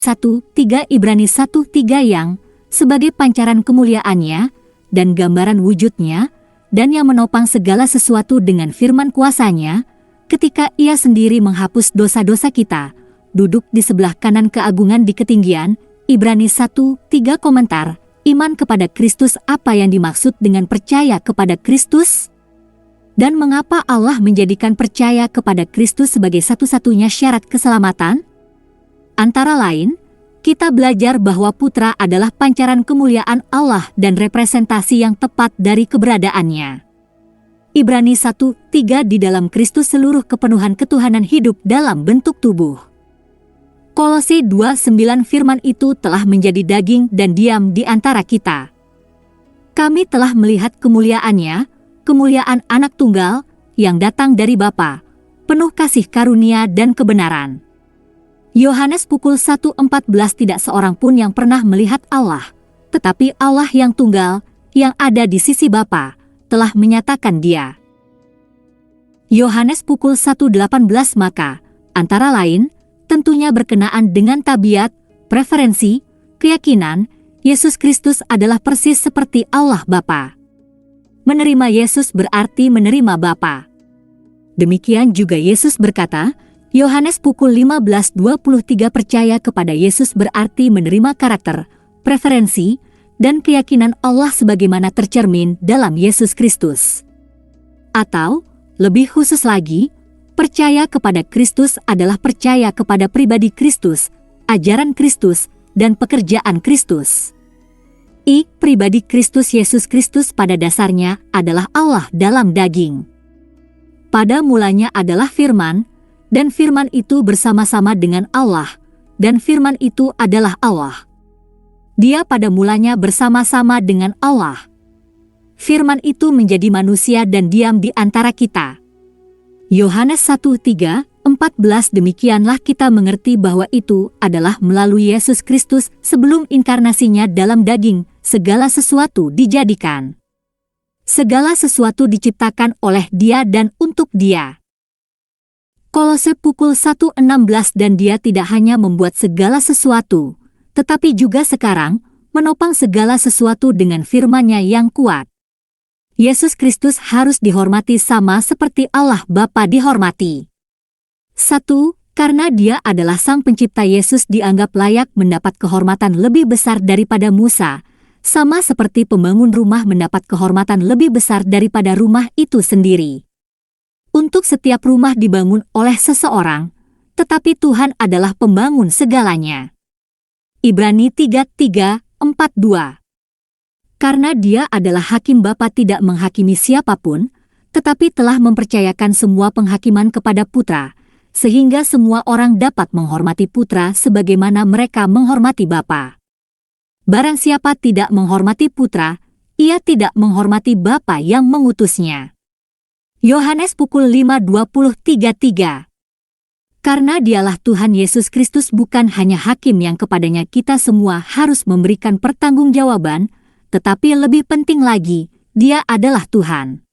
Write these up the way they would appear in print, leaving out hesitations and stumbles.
1:3 Ibrani 1:3 yang sebagai pancaran kemuliaannya dan gambaran wujudnya dan yang menopang segala sesuatu dengan firman kuasanya, ketika ia sendiri menghapus dosa-dosa kita, duduk di sebelah kanan keagungan di ketinggian. Ibrani 1:3 komentar, iman kepada Kristus. Apa yang dimaksud dengan percaya kepada Kristus? Dan mengapa Allah menjadikan percaya kepada Kristus sebagai satu-satunya syarat keselamatan? Antara lain, kita belajar bahwa Putra adalah pancaran kemuliaan Allah dan representasi yang tepat dari keberadaannya. Ibrani 1:3 di dalam Kristus seluruh kepenuhan ketuhanan hidup dalam bentuk tubuh. Kolose 2:9 firman itu telah menjadi daging dan diam di antara kita. Kami telah melihat kemuliaannya, kemuliaan anak tunggal yang datang dari Bapa, penuh kasih karunia dan kebenaran. Yohanes pukul 1:14 Tidak seorang pun yang pernah melihat Allah, tetapi Allah yang tunggal, yang ada di sisi Bapa, telah menyatakan Dia. Yohanes pukul 1:18 Maka, antara lain, tentunya berkenaan dengan tabiat, preferensi, keyakinan, Yesus Kristus adalah persis seperti Allah Bapa. Menerima Yesus berarti menerima Bapa. Demikian juga Yesus berkata, Yohanes pukul 15:23 percaya kepada Yesus berarti menerima karakter, preferensi, dan keyakinan Allah sebagaimana tercermin dalam Yesus Kristus. Atau, lebih khusus lagi, percaya kepada Kristus adalah percaya kepada pribadi Kristus, ajaran Kristus, dan pekerjaan Kristus. Pribadi Kristus Yesus Kristus pada dasarnya adalah Allah dalam daging. Pada mulanya adalah firman, dan firman itu bersama-sama dengan Allah, dan firman itu adalah Allah. Dia pada mulanya bersama-sama dengan Allah. Firman itu menjadi manusia dan diam di antara kita. Yohanes 1:3-14 Demikianlah kita mengerti bahwa itu adalah melalui Yesus Kristus sebelum inkarnasinya dalam daging, segala sesuatu dijadikan. Segala sesuatu diciptakan oleh Dia dan untuk Dia. Kolose pukul 1:16 Dan Dia tidak hanya membuat segala sesuatu, tetapi juga sekarang menopang segala sesuatu dengan firman-Nya yang kuat. Yesus Kristus harus dihormati sama seperti Allah Bapa dihormati. 1. Karena Dia adalah Sang Pencipta, Yesus dianggap layak mendapat kehormatan lebih besar daripada Musa, sama seperti pembangun rumah mendapat kehormatan lebih besar daripada rumah itu sendiri. Untuk setiap rumah dibangun oleh seseorang, tetapi Tuhan adalah pembangun segalanya. Ibrani 3:3-4-2 Karena Dia adalah hakim, Bapa tidak menghakimi siapapun, tetapi telah mempercayakan semua penghakiman kepada Putra, sehingga semua orang dapat menghormati Putra sebagaimana mereka menghormati Bapa. Barang siapa tidak menghormati Putra, ia tidak menghormati Bapa yang mengutusnya. Yohanes pukul 5:23 Karena Dialah Tuhan Yesus Kristus bukan hanya hakim yang kepadanya kita semua harus memberikan pertanggungjawaban, tetapi lebih penting lagi, Dia adalah Tuhan.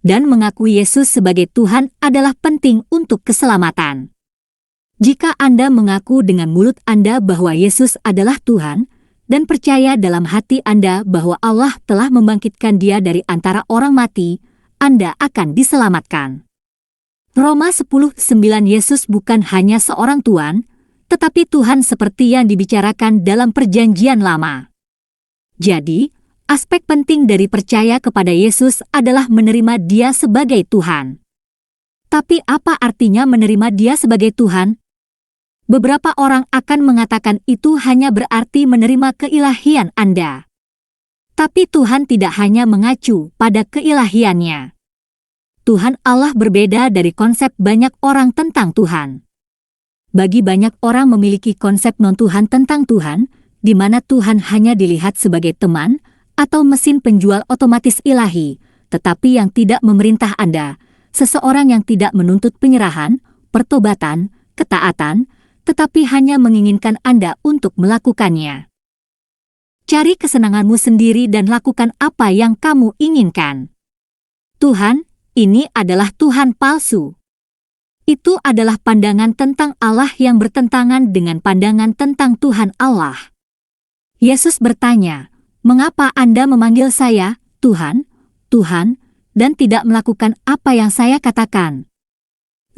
Dan mengakui Yesus sebagai Tuhan adalah penting untuk keselamatan. Jika Anda mengaku dengan mulut Anda bahwa Yesus adalah Tuhan, dan percaya dalam hati Anda bahwa Allah telah membangkitkan Dia dari antara orang mati, Anda akan diselamatkan. Roma 10:9 Yesus bukan hanya seorang Tuhan, tetapi Tuhan seperti yang dibicarakan dalam Perjanjian Lama. Jadi, aspek penting dari percaya kepada Yesus adalah menerima Dia sebagai Tuhan. Tapi apa artinya menerima Dia sebagai Tuhan? Beberapa orang akan mengatakan itu hanya berarti menerima keilahian Anda. Tapi Tuhan tidak hanya mengacu pada keilahiannya. Tuhan Allah berbeda dari konsep banyak orang tentang Tuhan. Bagi banyak orang memiliki konsep non-Tuhan tentang Tuhan, di mana Tuhan hanya dilihat sebagai teman atau mesin penjual otomatis ilahi, tetapi yang tidak memerintah Anda, seseorang yang tidak menuntut penyerahan, pertobatan, ketaatan, tetapi hanya menginginkan Anda untuk melakukannya. Cari kesenanganmu sendiri dan lakukan apa yang kamu inginkan. Tuhan, ini adalah Tuhan palsu. Itu adalah pandangan tentang Allah yang bertentangan dengan pandangan tentang Tuhan Allah. Yesus bertanya, "Mengapa Anda memanggil saya, Tuhan, Tuhan, dan tidak melakukan apa yang saya katakan?"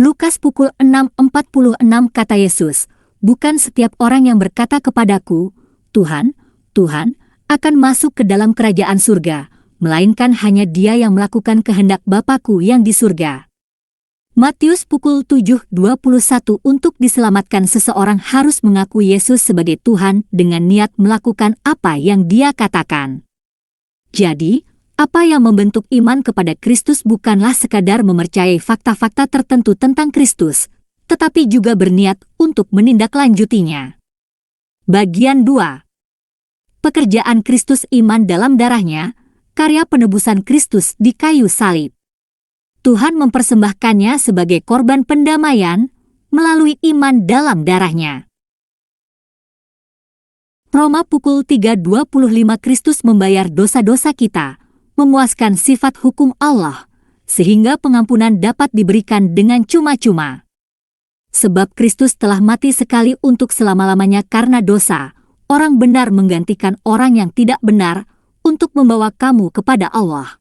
Lukas pukul 6.46 kata Yesus, "Bukan setiap orang yang berkata kepadaku, Tuhan, Tuhan, akan masuk ke dalam kerajaan surga, melainkan hanya dia yang melakukan kehendak Bapa-Ku yang di surga." Matius pukul 7.21 Untuk diselamatkan seseorang harus mengakui Yesus sebagai Tuhan dengan niat melakukan apa yang Dia katakan. Jadi, apa yang membentuk iman kepada Kristus bukanlah sekadar mempercayai fakta-fakta tertentu tentang Kristus, tetapi juga berniat untuk menindaklanjutinya. Bagian 2. Pekerjaan Kristus, iman dalam darahnya, karya penebusan Kristus di kayu salib. Tuhan mempersembahkannya sebagai korban pendamaian melalui iman dalam darahnya. Roma pukul 3.25 Kristus membayar dosa-dosa kita, memuaskan sifat hukum Allah, sehingga pengampunan dapat diberikan dengan cuma-cuma. Sebab Kristus telah mati sekali untuk selama-lamanya karena dosa, orang benar menggantikan orang yang tidak benar untuk membawa kamu kepada Allah.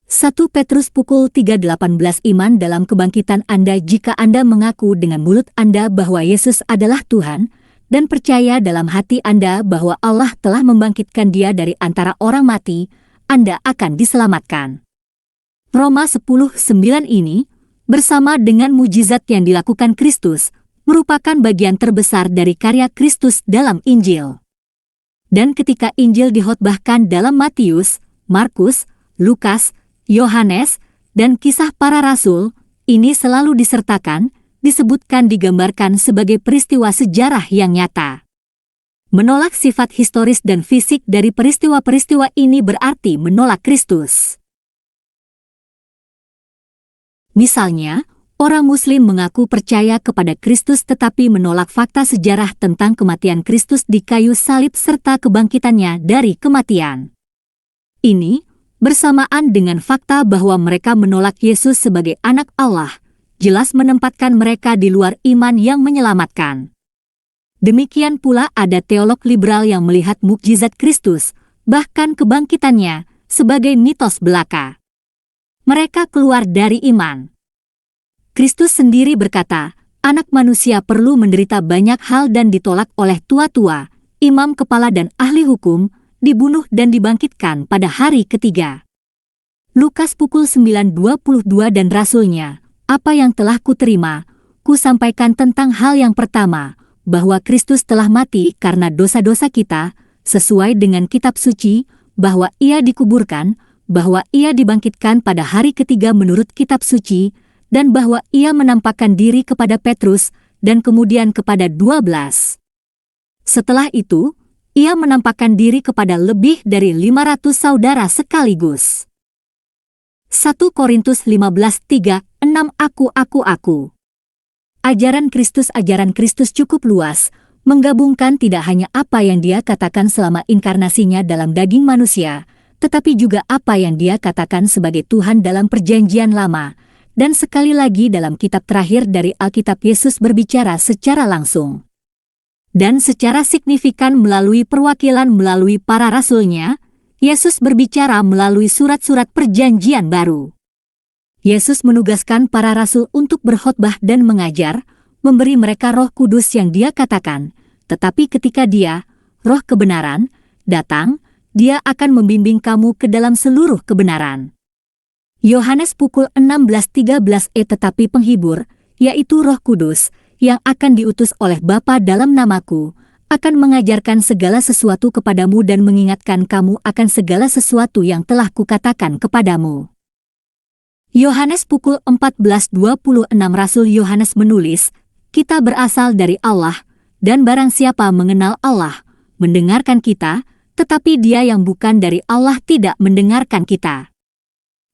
1 Petrus pukul 3.18 Iman dalam kebangkitan Anda. Jika Anda mengaku dengan mulut Anda bahwa Yesus adalah Tuhan, dan percaya dalam hati Anda bahwa Allah telah membangkitkan Dia dari antara orang mati, Anda akan diselamatkan. Roma 10:9 ini, bersama dengan mujizat yang dilakukan Kristus, merupakan bagian terbesar dari karya Kristus dalam Injil. Dan ketika Injil dihotbahkan dalam Matius, Markus, Lukas, Yohanes, dan Kisah Para Rasul, ini selalu disertakan, disebutkan, digambarkan sebagai peristiwa sejarah yang nyata. Menolak sifat historis dan fisik dari peristiwa-peristiwa ini berarti menolak Kristus. Misalnya, orang Muslim mengaku percaya kepada Kristus tetapi menolak fakta sejarah tentang kematian Kristus di kayu salib serta kebangkitannya dari kematian. Ini bersamaan dengan fakta bahwa mereka menolak Yesus sebagai anak Allah, jelas menempatkan mereka di luar iman yang menyelamatkan. Demikian pula ada teolog liberal yang melihat mukjizat Kristus, bahkan kebangkitannya, sebagai mitos belaka. Mereka keluar dari iman. Kristus sendiri berkata, Anak Manusia perlu menderita banyak hal dan ditolak oleh tua-tua, imam kepala dan ahli hukum, dibunuh dan dibangkitkan pada hari ketiga. Lukas pukul 9.22 Dan rasulnya, apa yang telah kuterima, kusampaikan tentang hal yang pertama, bahwa Kristus telah mati karena dosa-dosa kita, sesuai dengan kitab suci, bahwa Ia dikuburkan, bahwa Ia dibangkitkan pada hari ketiga menurut kitab suci, dan bahwa Ia menampakkan diri kepada Petrus, dan kemudian kepada 12. Setelah itu, Ia menampakkan diri kepada lebih dari 500 saudara sekaligus. 1 Korintus 15:3-6 Aku. Ajaran Kristus cukup luas, menggabungkan tidak hanya apa yang Dia katakan selama inkarnasinya dalam daging manusia, tetapi juga apa yang Dia katakan sebagai Tuhan dalam Perjanjian Lama, dan sekali lagi dalam kitab terakhir dari Alkitab Yesus berbicara secara langsung. Dan secara signifikan melalui perwakilan melalui para rasulnya, Yesus berbicara melalui surat-surat Perjanjian Baru. Yesus menugaskan para rasul untuk berkhotbah dan mengajar, memberi mereka Roh Kudus yang Dia katakan, tetapi ketika Dia, Roh kebenaran, datang, Dia akan membimbing kamu ke dalam seluruh kebenaran. Yohanes pukul 16:13 Tetapi penghibur, yaitu Roh Kudus, yang akan diutus oleh Bapa dalam namaku, akan mengajarkan segala sesuatu kepadamu dan mengingatkan kamu akan segala sesuatu yang telah kukatakan kepadamu. Yohanes pukul 14:26 Rasul Yohanes menulis, kita berasal dari Allah, dan barang siapa mengenal Allah, mendengarkan kita, tetapi dia yang bukan dari Allah tidak mendengarkan kita.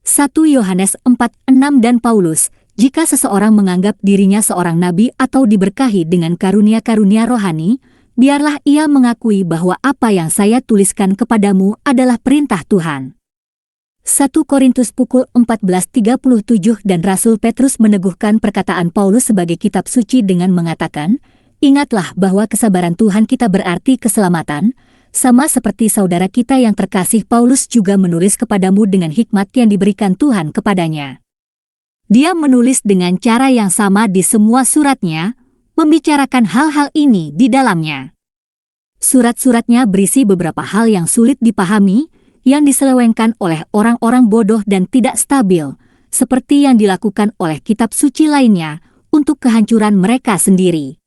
1 Yohanes 4:6 Dan Paulus, jika seseorang menganggap dirinya seorang nabi atau diberkahi dengan karunia-karunia rohani, biarlah ia mengakui bahwa apa yang saya tuliskan kepadamu adalah perintah Tuhan. 1 Korintus pukul 14.37 dan Rasul Petrus meneguhkan perkataan Paulus sebagai kitab suci dengan mengatakan, "Ingatlah bahwa kesabaran Tuhan kita berarti keselamatan, sama seperti saudara kita yang terkasih Paulus juga menulis kepadamu dengan hikmat yang diberikan Tuhan kepadanya." Dia menulis dengan cara yang sama di semua suratnya, membicarakan hal-hal ini di dalamnya. Surat-suratnya berisi beberapa hal yang sulit dipahami, yang diselewengkan oleh orang-orang bodoh dan tidak stabil, seperti yang dilakukan oleh kitab suci lainnya untuk kehancuran mereka sendiri.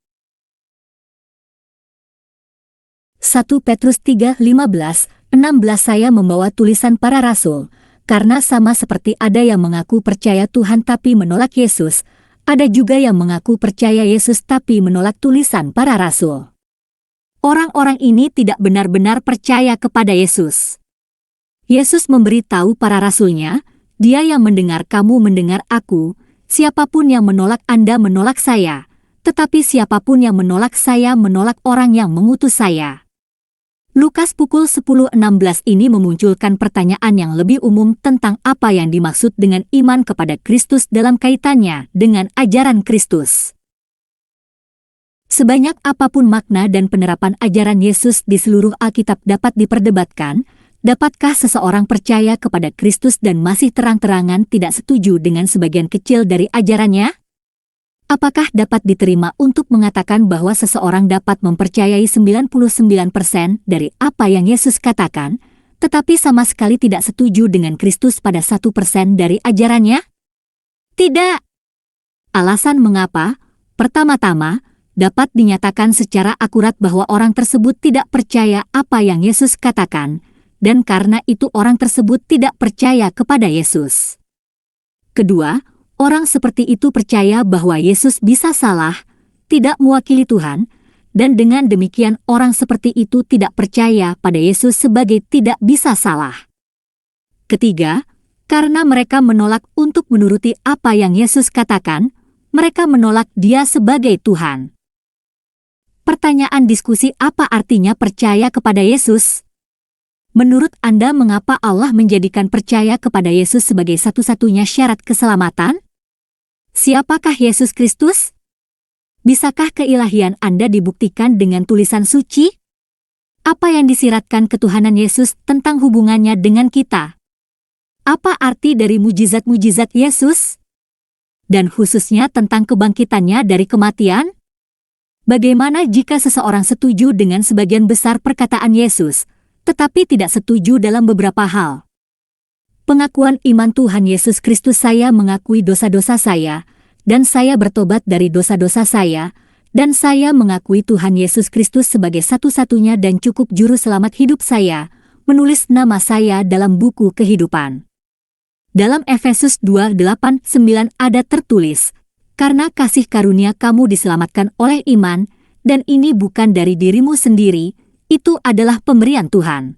1 Petrus 3:15-16 Saya membawa tulisan para rasul, karena sama seperti ada yang mengaku percaya Tuhan tapi menolak Yesus, ada juga yang mengaku percaya Yesus tapi menolak tulisan para rasul. Orang-orang ini tidak benar-benar percaya kepada Yesus. Yesus memberitahu para rasulnya, "Dia yang mendengar kamu mendengar aku, siapapun yang menolak Anda menolak saya, tetapi siapapun yang menolak saya menolak orang yang mengutus saya." Lukas pukul 10:16 ini memunculkan pertanyaan yang lebih umum tentang apa yang dimaksud dengan iman kepada Kristus dalam kaitannya dengan ajaran Kristus. Sebanyak apapun makna dan penerapan ajaran Yesus di seluruh Alkitab dapat diperdebatkan, dapatkah seseorang percaya kepada Kristus dan masih terang-terangan tidak setuju dengan sebagian kecil dari ajarannya? Apakah dapat diterima untuk mengatakan bahwa seseorang dapat mempercayai 99% dari apa yang Yesus katakan, tetapi sama sekali tidak setuju dengan Kristus pada 1% dari ajarannya? Tidak. Alasan mengapa, pertama-tama, dapat dinyatakan secara akurat bahwa orang tersebut tidak percaya apa yang Yesus katakan, dan karena itu orang tersebut tidak percaya kepada Yesus. Kedua, orang seperti itu percaya bahwa Yesus bisa salah, tidak mewakili Tuhan, dan dengan demikian orang seperti itu tidak percaya pada Yesus sebagai tidak bisa salah. Ketiga, karena mereka menolak untuk menuruti apa yang Yesus katakan, mereka menolak Dia sebagai Tuhan. Pertanyaan diskusi apa artinya percaya kepada Yesus? Menurut Anda mengapa Allah menjadikan percaya kepada Yesus sebagai satu-satunya syarat keselamatan? Siapakah Yesus Kristus? Bisakah keilahian Anda dibuktikan dengan tulisan suci? Apa yang disiratkan ketuhanan Yesus tentang hubungannya dengan kita? Apa arti dari mujizat-mujizat Yesus? Dan khususnya tentang kebangkitannya dari kematian? Bagaimana jika seseorang setuju dengan sebagian besar perkataan Yesus, tetapi tidak setuju dalam beberapa hal? Pengakuan iman Tuhan Yesus Kristus, "Saya mengakui dosa-dosa saya, dan saya bertobat dari dosa-dosa saya, dan saya mengakui Tuhan Yesus Kristus sebagai satu-satunya dan cukup juru selamat hidup saya, menulis nama saya dalam buku kehidupan." Dalam Efesus 2:8-9 ada tertulis, "Karena kasih karunia kamu diselamatkan oleh iman, dan ini bukan dari dirimu sendiri, itu adalah pemberian Tuhan.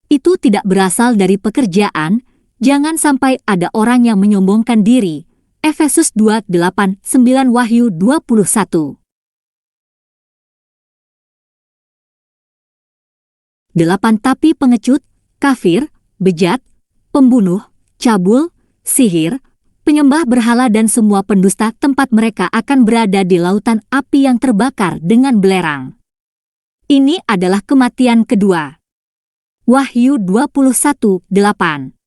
Itu tidak berasal dari pekerjaan, jangan sampai ada orang yang menyombongkan diri." Efesus 2:8-9 Wahyu 21. 8 Tapi pengecut, kafir, bejat, pembunuh, cabul, sihir, penyembah berhala dan semua pendusta, tempat mereka akan berada di lautan api yang terbakar dengan belerang. Ini adalah kematian kedua. Wahyu 21:8.